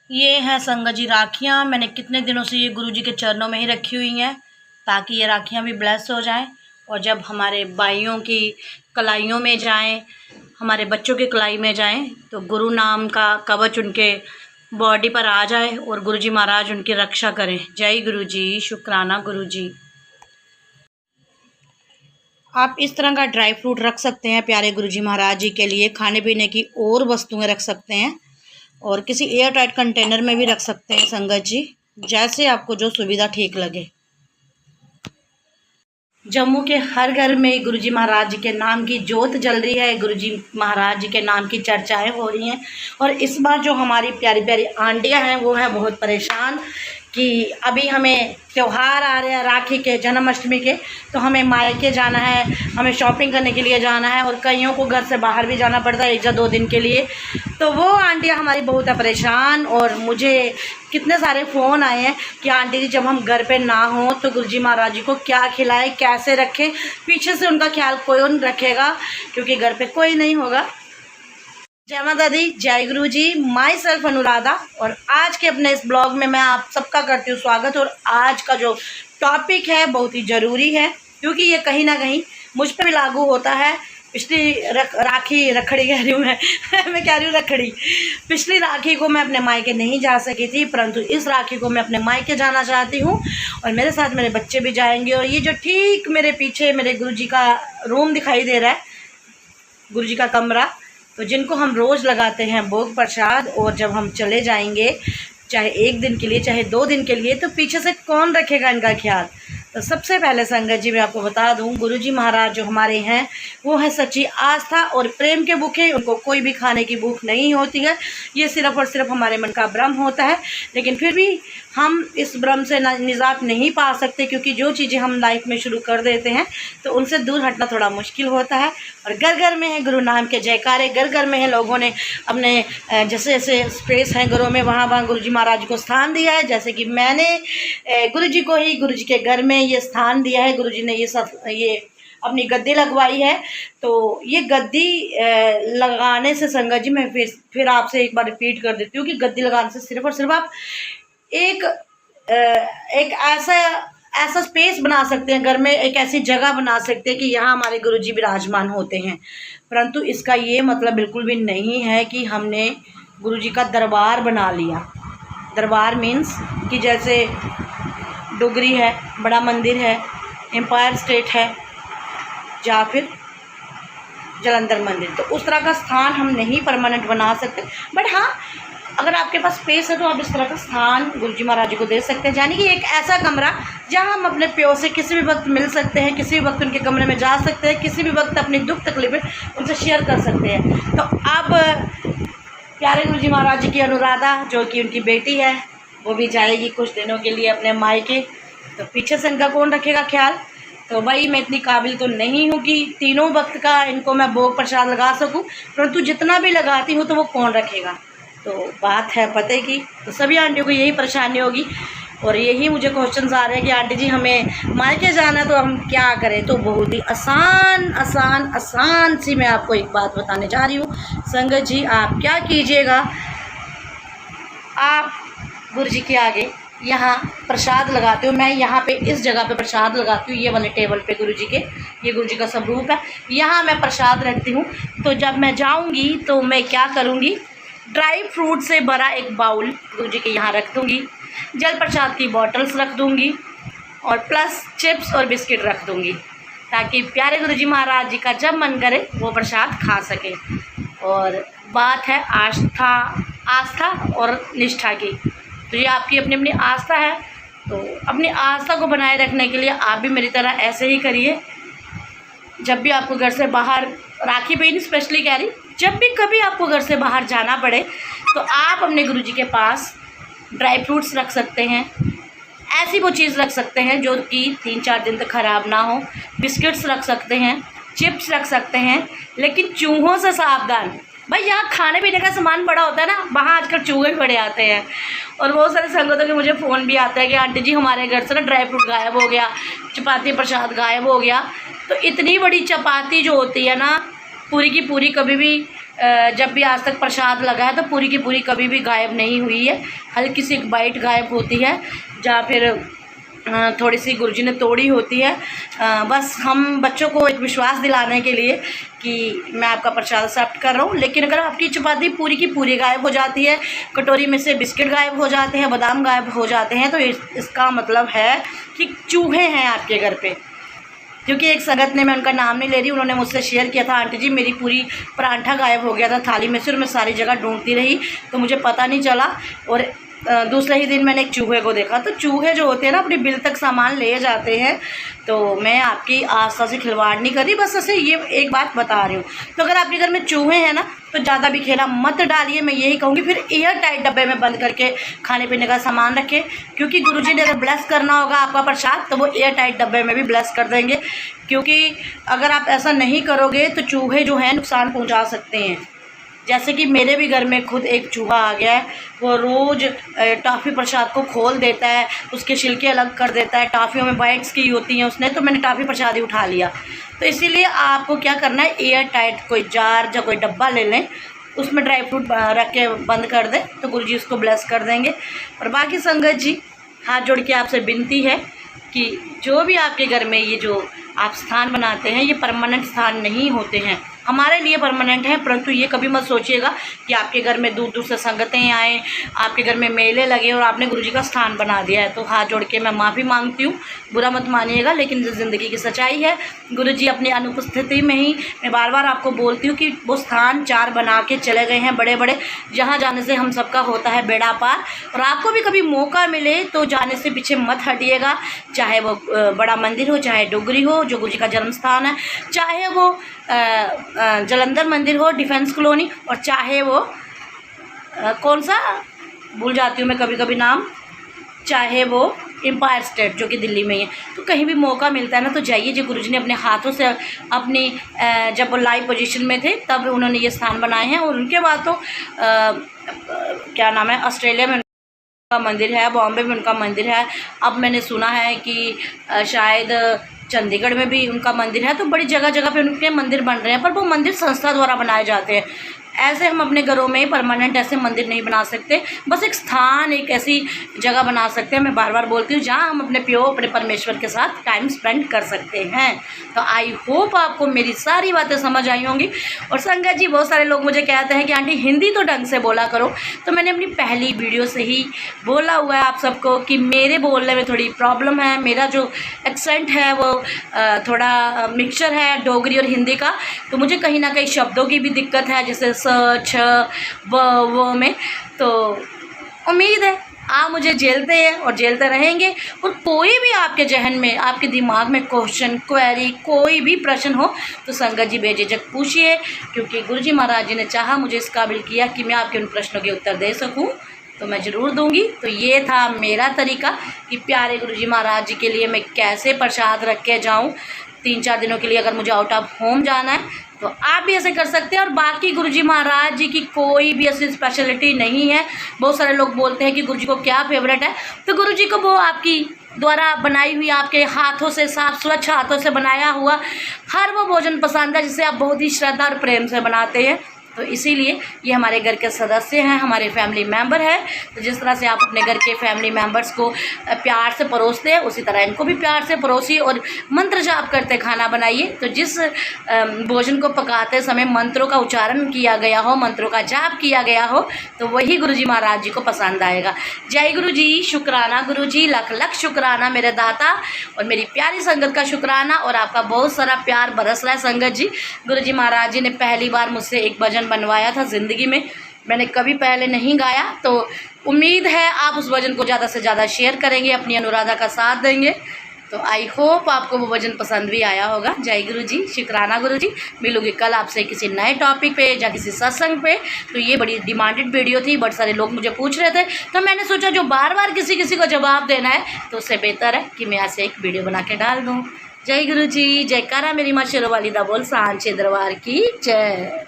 ये हैं संगत जी राखियाँ। मैंने कितने दिनों से ये गुरुजी के चरणों में ही रखी हुई हैं ताकि ये राखियाँ भी ब्लेस हो जाएं और जब हमारे भाइयों की कलाइयों में जाएं, हमारे बच्चों की कलाई में जाएं, तो गुरु नाम का कवच उनके बॉडी पर आ जाए और गुरुजी महाराज उनकी रक्षा करें। जय गुरुजी, शुक्राना गुरुजी। आप इस तरह का ड्राई फ्रूट रख सकते हैं प्यारे गुरुजी महाराज जी के लिए। खाने पीने की और वस्तुएं रख सकते हैं और किसी एयर टाइट कंटेनर में भी रख सकते हैं संगत जी, जैसे आपको जो सुविधा ठीक लगे। जम्मू के हर घर में गुरुजी महाराज जी के नाम की जोत जल रही है, गुरुजी महाराज जी के नाम की चर्चाएं हो रही हैं। और इस बार जो हमारी प्यारी प्यारी आंटियां हैं वो है बहुत परेशान कि अभी हमें त्यौहार आ रहे हैं राखी के, जन्माष्टमी के, तो हमें मायके जाना है, हमें शॉपिंग करने के लिए जाना है और कईयों को घर से बाहर भी जाना पड़ता है 1 या 2 दिन के लिए। तो वो आंटियाँ हमारी बहुत है परेशान और मुझे कितने सारे फ़ोन आए हैं कि आंटी जी जब हम घर पे ना हों तो गुरुजी महाराज जी को क्या खिलाएं, कैसे रखें, पीछे से उनका ख्याल कौन रखेगा क्योंकि घर पे कोई नहीं होगा। जय माता दी, जय गुरु जी। माई सेल्फ अनुराधा और आज के अपने इस ब्लॉग में मैं आप सबका करती हूँ स्वागत। और आज का जो टॉपिक है बहुत ही ज़रूरी है क्योंकि ये कहीं ना कहीं मुझ पर भी लागू होता है। पिछली राखी रखड़ी कह रही हूँ मैं कह रही हूँ रखड़ी। पिछली राखी को मैं अपने मायके नहीं जा सकी थी, परंतु इस राखी को मैं अपने मायके जाना चाहती हूँ और मेरे साथ मेरे बच्चे भी जाएंगे। और ये जो ठीक मेरे पीछे मेरे गुरुजी का रूम दिखाई दे रहा है, गुरुजी का कमरा, तो जिनको हम रोज़ लगाते हैं भोग प्रसाद, और जब हम चले जाएंगे चाहे 1 दिन के लिए चाहे 2 दिन के लिए, तो पीछे से कौन रखेगा इनका ख्याल। तो सबसे पहले संगत जी मैं आपको बता दूं, गुरुजी महाराज जो हमारे हैं वो है सच्ची आस्था और प्रेम के भूखे। उनको कोई भी खाने की भूख नहीं होती है, ये सिर्फ़ और सिर्फ हमारे मन का भ्रम होता है। लेकिन फिर भी हम इस भ्रम से निजात नहीं पा सकते क्योंकि जो चीज़ें हम लाइफ में शुरू कर देते हैं तो उनसे दूर हटना थोड़ा मुश्किल होता है। और घर घर में है गुरु नाम के जयकारे, घर घर में है लोगों ने अपने जैसे जैसे स्पेस हैं घरों में वहाँ वहाँ गुरुजी महाराज को स्थान दिया है। जैसे कि मैंने गुरुजी को ही गुरुजी के घर में ये स्थान दिया है, गुरुजी ने ये अपनी गद्दी लगवाई है। तो ये गद्दी लगाने से संगत जी मैं फिर आपसे एक बार रिपीट कर देती हूँ कि गद्दी लगाने से सिर्फ और सिर्फ आप एक ऐसा स्पेस बना सकते हैं घर में, एक ऐसी जगह बना सकते हैं कि यहाँ हमारे गुरुजी विराजमान होते हैं। परंतु इसका ये मतलब बिल्कुल भी नहीं है कि हमने गुरुजी का दरबार बना लिया। दरबार मीन्स कि जैसे डुगरी है, बड़ा मंदिर है, एम्पायर स्टेट है या फिर जलंधर मंदिर, तो उस तरह का स्थान हम नहीं परमानेंट बना सकते। बट हाँ, अगर आपके पास स्पेस है तो आप इस तरह का स्थान गुरुजी महाराज जी को दे सकते हैं, यानी कि एक ऐसा कमरा जहां हम अपने प्यो से किसी भी वक्त मिल सकते हैं, किसी भी वक्त उनके कमरे में जा सकते हैं, किसी भी वक्त अपनी दुख तकलीफें उनसे शेयर कर सकते हैं। तो अब प्यारे गुरुजी महाराज जी की अनुराधा जो कि उनकी बेटी है वो भी जाएगी कुछ दिनों के लिए अपने मायके, तो पीछे से इनका कौन रखेगा ख्याल। तो भाई मैं इतनी काबिल तो नहीं हूँ कि तीनों वक्त का इनको मैं भोग प्रसाद लगा सकूँ, परंतु जितना भी लगाती हूँ तो वो कौन रखेगा। तो बात है पते की। तो सभी आंटियों को यही परेशानी होगी और यही मुझे क्वेश्चन आ रहे हैं कि आंटी जी हमें मायके जाना है तो हम क्या करें। तो बहुत ही आसान सी मैं आपको एक बात बताने जा रही हूँ संगत जी। आप क्या कीजिएगा, आप गुरुजी के आगे यहाँ प्रसाद लगाते हो। मैं यहाँ पे इस जगह पे प्रसाद लगाती हूँ, ये वाले टेबल पे गुरुजी के, ये गुरुजी का स्वरूप है, यहाँ मैं प्रसाद रखती हूँ। तो जब मैं जाऊँगी तो मैं क्या करूँगी, ड्राई फ्रूट से भरा एक बाउल गुरुजी के यहाँ रख दूँगी, जल प्रसाद की बॉटल्स रख दूँगी और प्लस चिप्स और बिस्किट रख दूँगी ताकि प्यारे गुरुजी महाराज जी का जब मन करे वो प्रसाद खा सके। और बात है आस्था और निष्ठा की, तो ये आपकी अपनी अपनी आस्था है। तो अपनी आस्था को बनाए रखने के लिए आप भी मेरी तरह ऐसे ही करिए। जब भी आपको घर से बाहर, राखी पे स्पेशली कह रही, जब भी कभी आपको घर से बाहर जाना पड़े तो आप अपने गुरुजी के पास ड्राई फ्रूट्स रख सकते हैं, ऐसी वो चीज़ रख सकते हैं जो कि 3-4 दिन तक ख़राब ना हो। बिस्किट्स रख सकते हैं, चिप्स रख सकते हैं, लेकिन चूहों से सावधान। भाई यहाँ खाने पीने का सामान बड़ा होता है ना, वहाँ आजकल चूहे भी बड़े आते हैं। और बहुत सारे संगतों के मुझे फ़ोन भी आता है कि आंटी जी हमारे घर से ना ड्राई फ्रूट गायब हो गया, चपाती प्रसाद गायब हो गया। तो इतनी बड़ी चपाती जो होती है ना, पूरी की पूरी कभी भी जब भी आज तक प्रसाद लगा है तो पूरी की पूरी कभी भी गायब नहीं हुई है। हल्की सी एक बाइट गायब होती है, या फिर थोड़ी सी गुरुजी ने तोड़ी होती है। बस हम बच्चों को एक विश्वास दिलाने के लिए कि मैं आपका प्रसाद एक्सेप्ट कर रहा हूँ। लेकिन अगर आपकी चपाती पूरी की पूरी गायब हो जाती है, कटोरी में से बिस्किट गायब हो जाते हैं, बादाम गायब हो जाते हैं, तो इसका मतलब है कि चूहे हैं आपके घर पे। क्योंकि एक संगत ने, मैं उनका नाम नहीं ले रही, उन्होंने मुझसे शेयर किया था, आंटी जी मेरी पूरी परांठा गायब हो गया था थाली में से और मैं सारी जगह ढूंढती रही तो मुझे पता नहीं चला। और दूसरे ही दिन मैंने एक चूहे को देखा। तो चूहे जो होते हैं ना अपनी बिल तक सामान ले जाते हैं। तो मैं आपकी आस्था से खिलवाड़ नहीं कर रही, बस ऐसे ये एक बात बता रही हूँ। तो अगर आपके घर में चूहे हैं ना तो ज़्यादा भी खेला मत डालिए, मैं यही कहूँगी। फिर एयर टाइट डब्बे में बंद करके खाने पीने का सामान रखें, क्योंकि गुरुजी ने अगर ब्लेस करना होगा आपका प्रसाद तो वो एयर टाइट डब्बे में भी ब्लेस कर देंगे। क्योंकि अगर आप ऐसा नहीं करोगे तो चूहे जो हैं नुकसान पहुँचा सकते हैं। जैसे कि मेरे भी घर में खुद एक चूहा आ गया है, वो रोज़ टॉफ़ी प्रसाद को खोल देता है, उसके छिलके अलग कर देता है, टॉफ़ियों में बाइट्स की होती हैं उसने, तो मैंने टॉफ़ी प्रसाद ही उठा लिया। तो इसीलिए आपको क्या करना है, एयर टाइट कोई जार या कोई डब्बा ले लें, उसमें ड्राई फ्रूट रख के बंद कर दें तो गुरुजी उसको ब्लेस कर देंगे। और बाकी संगत जी, हाथ जोड़ के आपसे विनती है कि जो भी आपके घर में ये जो आप स्थान बनाते हैं ये परमानेंट स्थान नहीं होते हैं, हमारे लिए परमानेंट है। परंतु ये कभी मत सोचिएगा कि आपके घर में दूर दूर से संगतें आएँ, आपके घर में मेले लगे और आपने गुरुजी का स्थान बना दिया है। तो हाथ जोड़ के मैं माफ़ी मांगती हूँ, बुरा मत मानिएगा, लेकिन ज़िंदगी की सच्चाई है। गुरुजी अपनी अनुपस्थिति में ही, मैं बार बार आपको बोलती हूँ कि वो स्थान 4 बना के चले गए हैं बड़े बड़े, जहाँ जाने से हम सबका होता है बेड़ा पार। और आपको भी कभी मौका मिले तो जाने से पीछे मत हटिएगा, चाहे वो बड़ा मंदिर हो, चाहे डोगरी हो जो गुरुजी का जन्म स्थान है, चाहे वो जलंधर मंदिर हो, डिफेंस कॉलोनी, और चाहे वो कौन सा भूल जाती हूँ मैं कभी कभी नाम, चाहे वो एम्पायर स्टेट जो कि दिल्ली में ही है। तो कहीं भी मौका मिलता है ना तो जाइए। जो गुरुजी ने अपने हाथों से अपनी जब वो लाइव पोजीशन में थे तब उन्होंने ये स्थान बनाए हैं। और उनके बाद तो क्या नाम है, ऑस्ट्रेलिया में उनका मंदिर है, बॉम्बे में उनका मंदिर है, अब मैंने सुना है कि शायद चंडीगढ़ में भी उनका मंदिर है। तो बड़ी जगह जगह पे उनके मंदिर बन रहे हैं, पर वो मंदिर संस्था द्वारा बनाए जाते हैं। ऐसे हम अपने घरों में परमानेंट ऐसे मंदिर नहीं बना सकते, बस एक स्थान, एक ऐसी जगह बना सकते हैं, मैं बार बार बोलती हूँ, जहाँ हम अपने अपने परमेश्वर के साथ टाइम स्पेंड कर सकते हैं। तो आई होप आपको मेरी सारी बातें समझ आई होंगी। और संगत जी, बहुत सारे लोग मुझे कहते हैं कि आंटी हिंदी तो ढंग से बोला करो। तो मैंने अपनी पहली वीडियो से ही बोला हुआ है आप सबको कि मेरे बोलने में थोड़ी प्रॉब्लम है, मेरा जो एक्सेंट है वो थोड़ा मिक्सचर है डोगरी और हिंदी का, तो मुझे कहीं ना कहीं शब्दों की भी दिक्कत है, जैसे स छ वो में। तो उम्मीद है आप मुझे झेलते हैं और झेलते रहेंगे। और कोई भी आपके जहन में, आपके दिमाग में क्वेश्चन, क्वेरी, कोई भी प्रश्न हो तो संगत जी बेझिझक पूछिए, क्योंकि गुरुजी महाराज जी ने चाहा, मुझे इस काबिल किया कि मैं आपके उन प्रश्नों के उत्तर दे सकूं, तो मैं ज़रूर दूंगी। तो ये था मेरा तरीका कि प्यारे गुरुजी महाराज जी के लिए मैं कैसे प्रसाद रख के जाऊँ 3-4 दिनों के लिए। अगर मुझे आउट ऑफ होम जाना है तो आप भी ऐसे कर सकते हैं। और बाकी गुरुजी महाराज जी की कोई भी ऐसी स्पेशलिटी नहीं है। बहुत सारे लोग बोलते हैं कि गुरुजी को क्या फेवरेट है, तो गुरुजी को वो आपकी द्वारा बनाई हुई, आपके हाथों से, साफ स्वच्छ हाथों से बनाया हुआ हर वो भोजन पसंद है जिसे आप बहुत ही श्रद्धा और प्रेम से बनाते हैं। तो इसीलिए ये हमारे घर के सदस्य हैं, हमारे फैमिली मेंबर हैं। तो जिस तरह से आप अपने घर के फैमिली मेंबर्स को प्यार से परोसते हैं, उसी तरह इनको भी प्यार से परोसिए और मंत्र जाप करते खाना बनाइए। तो जिस भोजन को पकाते समय मंत्रों का उच्चारण किया गया हो, मंत्रों का जाप किया गया हो, तो वही गुरुजी महाराज जी को पसंद आएगा। जय गुरु जी, शुक्राना गुरु जी, लख लख शुक्राना मेरे दाता, और मेरी प्यारी संगत का शुक्राना, और आपका बहुत सारा प्यार बरस रहा है संगत जी। गुरुजी महाराज जी ने पहली बार मुझसे एक भजन बनवाया था ज़िंदगी में, मैंने कभी पहले नहीं गाया। तो उम्मीद है आप उस भजन को ज़्यादा से ज़्यादा शेयर करेंगे, अपनी अनुराधा का साथ देंगे। तो आई होप आपको वो भजन पसंद भी आया होगा। जय गुरु जी, शुक्राना गुरु जी। मिलूंगी कल आपसे किसी नए टॉपिक पे या किसी सत्संग पे। तो ये बड़ी डिमांडेड वीडियो थी, बहुत सारे लोग मुझे पूछ रहे थे, तो मैंने सोचा जो बार बार किसी को जवाब देना है तो उससे बेहतर है कि मैं ऐसे एक वीडियो बना के डाल दूँ। जय गुरु जी, जयकारा मेरी माँ शेरों वाली दा बोल सांचे दरबार की जय।